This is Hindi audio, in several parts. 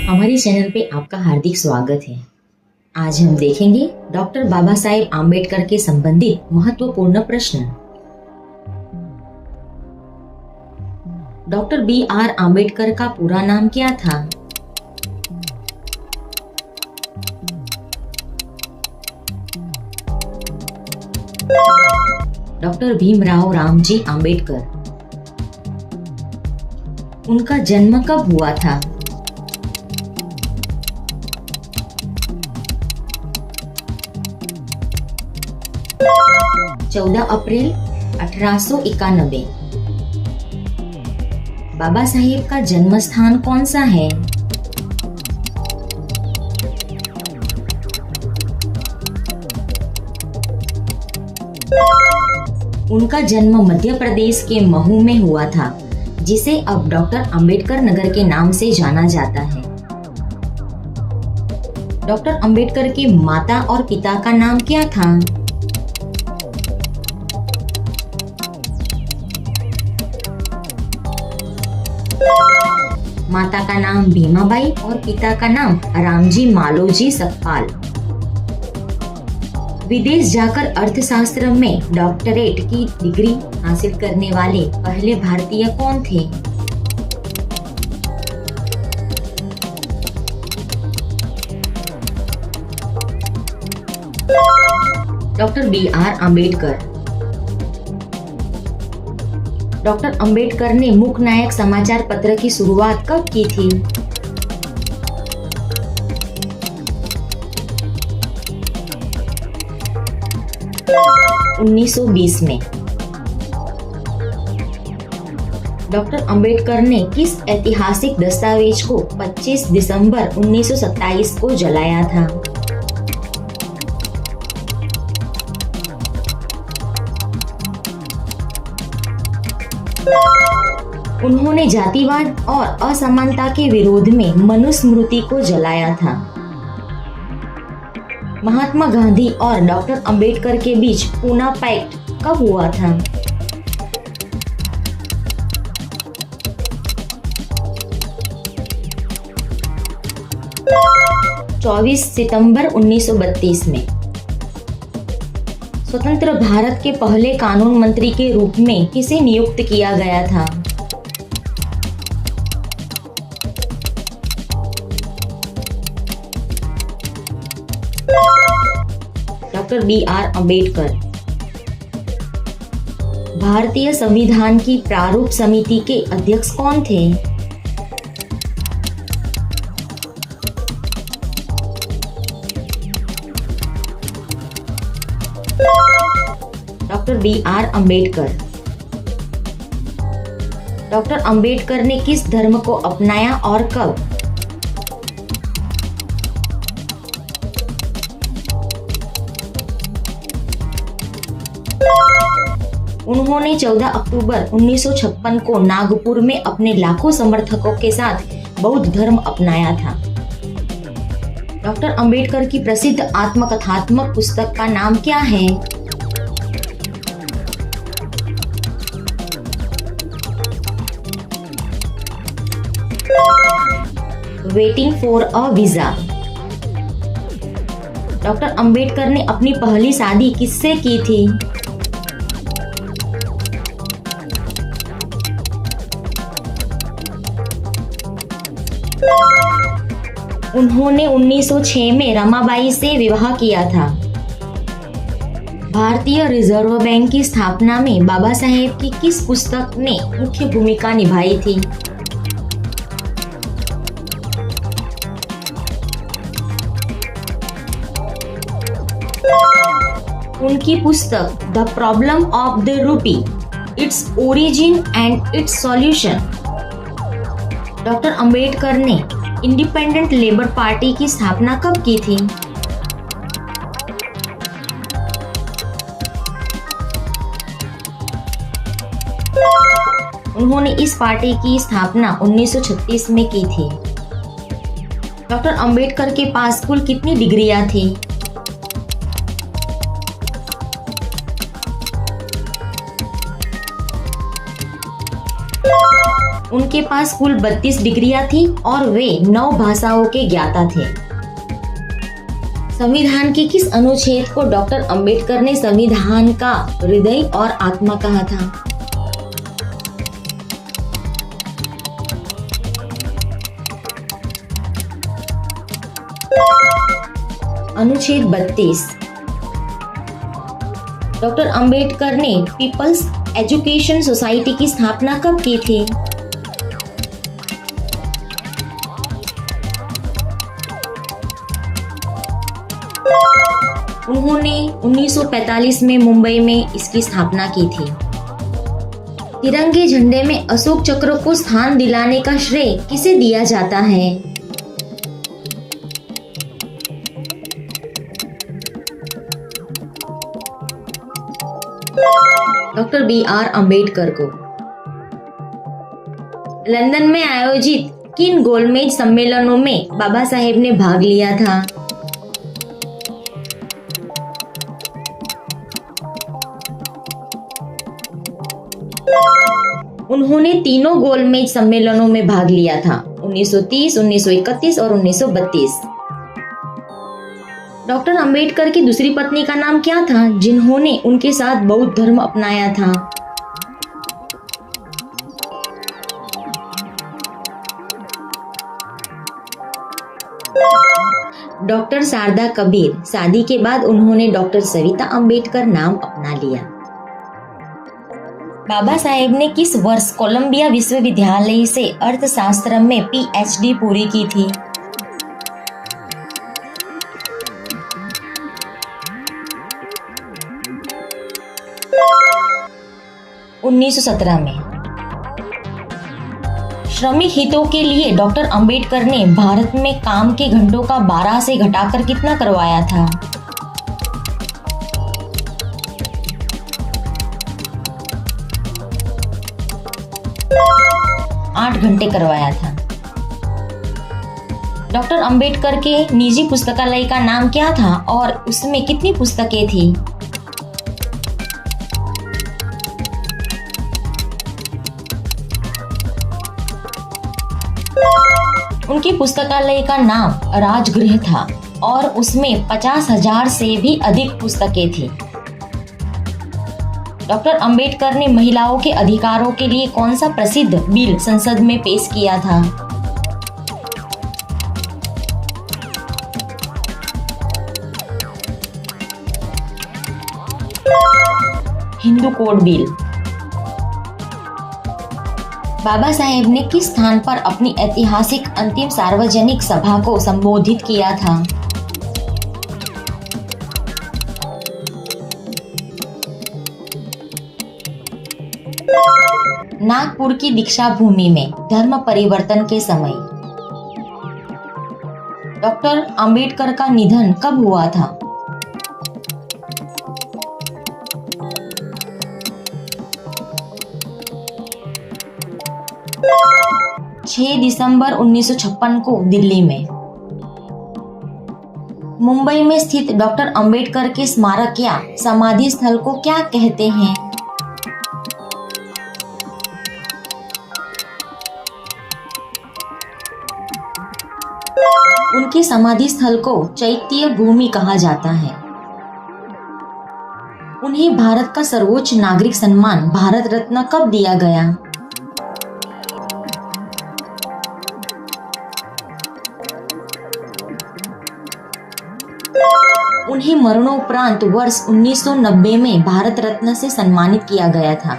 हमारे चैनल पे आपका हार्दिक स्वागत है। आज हम देखेंगे डॉक्टर बाबा साहेब आम्बेडकर के संबंधित महत्वपूर्ण प्रश्न। Doctor B.R. आम्बेडकर का पूरा नाम क्या था? डॉक्टर भीमराव रामजी आम्बेडकर। उनका जन्म कब हुआ था? चौदह अप्रैल 1891। बाबा साहेब का जन्म स्थान कौन सा है? उनका जन्म मध्य प्रदेश के महू में हुआ था, जिसे अब डॉक्टर अंबेडकर नगर के नाम से जाना जाता है। डॉक्टर अंबेडकर के माता और पिता का नाम क्या था? माता का नाम भीमाबाई और पिता का नाम रामजी मालोजी सकपाल। विदेश जाकर अर्थशास्त्र में डॉक्टरेट की डिग्री हासिल करने वाले पहले भारतीय कौन थे? Doctor B.R. Ambedkar. Doctor Ambedkar ने मूक नायक समाचार पत्र की शुरुआत कब की थी? उन्नीस सौ 1920 में। डॉक्टर अंबेडकर ने किस ऐतिहासिक दस्तावेज को 25 दिसंबर 1927 को जलाया था? उन्होंने जातिवाद और असमानता के विरोध में मनुस्मृति को जलाया था। महात्मा गांधी और डॉक्टर अंबेडकर के बीच पूना पैक्ट कब हुआ था? 24 सितंबर 1932 में। स्वतंत्र भारत के पहले कानून मंत्री के रूप में किसे नियुक्त किया गया था? Doctor B.R. आम्बेडकर। भारतीय संविधान की प्रारूप समिति के अध्यक्ष कौन थे? Doctor B.R. Ambedkar. Doctor Ambedkar ने किस धर्म को अपनाया और कब? उन्होंने 14 अक्टूबर 1956 को नागपुर में अपने लाखों समर्थकों के साथ बौद्ध धर्म अपनाया था। डॉक्टर अंबेडकर की प्रसिद्ध आत्मकथात्मक पुस्तक का नाम क्या है? Waiting for a visa. Doctor Ambedkar ने अपनी पहली शादी किससे की थी? उन्होंने 1906 में रमाबाई से विवाह किया था। भारतीय रिजर्व बैंक की स्थापना में बाबा साहेब की किस पुस्तक ने मुख्य भूमिका निभाई थी? उनकी पुस्तक the problem of the rupee, its origin and it's solution. Doctor Ambedkar ने इंडिपेंडेंट लेबर पार्टी की स्थापना कब की थी? उन्होंने इस पार्टी की स्थापना 1936 में की थी। डॉक्टर अंबेडकर के पास कुल कितनी डिग्रियां थी? उनके पास कुल 32 डिग्रियां थी और वे 9 भाषाओं के ज्ञाता थे। संविधान के किस अनुच्छेद को डॉक्टर अंबेडकर ने संविधान का हृदय और आत्मा कहा था? अनुच्छेद 32। डॉक्टर अंबेडकर ने पीपल्स एजुकेशन सोसाइटी की स्थापना कब की थी? उन्होंने 1945 में मुंबई में इसकी स्थापना की थी। तिरंगे झंडे में अशोक चक्र को स्थान दिलाने का श्रेय किसे दिया जाता है? Doctor B.R. अंबेडकर को। लंदन में आयोजित किन गोलमेज सम्मेलनों में बाबा साहेब ने भाग लिया था? उन्होंने तीनों गोलमेज सम्मेलनों में भाग लिया था, 1930, 1931 और 1932। डॉक्टर अंबेडकर की दूसरी पत्नी का नाम क्या था जिन्होंने उनके साथ बौद्ध धर्म अपनाया था? डॉक्टर शारदा कबीर। शादी के बाद उन्होंने डॉक्टर सविता अंबेडकर नाम अपना लिया। बाबा साहेब ने किस वर्ष कोलंबिया विश्वविद्यालय से अर्थशास्त्र में PhD पूरी की थी? (1917) में। श्रमिक हितों के लिए डॉक्टर अंबेडकर ने भारत में काम के घंटों का 12 से घटाकर कितना करवाया था? 8 घंटे करवाया था। डॉक्टर अंबेडकर के निजी पुस्तकालय का नाम क्या था और उसमें कितनी पुस्तकें थी? उनकी पुस्तकालय का नाम राजगृह था और उसमें 50,000 से भी अधिक पुस्तकें थी। डॉक्टर अंबेडकर ने महिलाओं के अधिकारों के लिए कौन सा प्रसिद्ध बिल संसद में पेश किया था? Hindu code bill. बाबा साहेब ने किस स्थान पर अपनी ऐतिहासिक अंतिम सार्वजनिक सभा को संबोधित किया था? नागपुर की दीक्षा भूमि में धर्म परिवर्तन के समय। डॉक्टर अंबेडकर का निधन कब हुआ था? 6 दिसंबर 1956 को दिल्ली में। मुंबई में स्थित डॉक्टर अंबेडकर के स्मारक या समाधि स्थल को क्या कहते हैं? उनकी समाधि स्थल को चैत्य भूमि कहा जाता है। उन्हें भारत का सर्वोच्च नागरिक सम्मान भारत रत्न कब दिया गया? उन्हें मरणोपरांत वर्ष 1990 में भारत रत्न से सम्मानित किया गया था।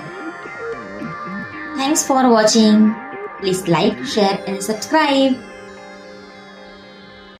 Thanks for watching. Please like, share and subscribe.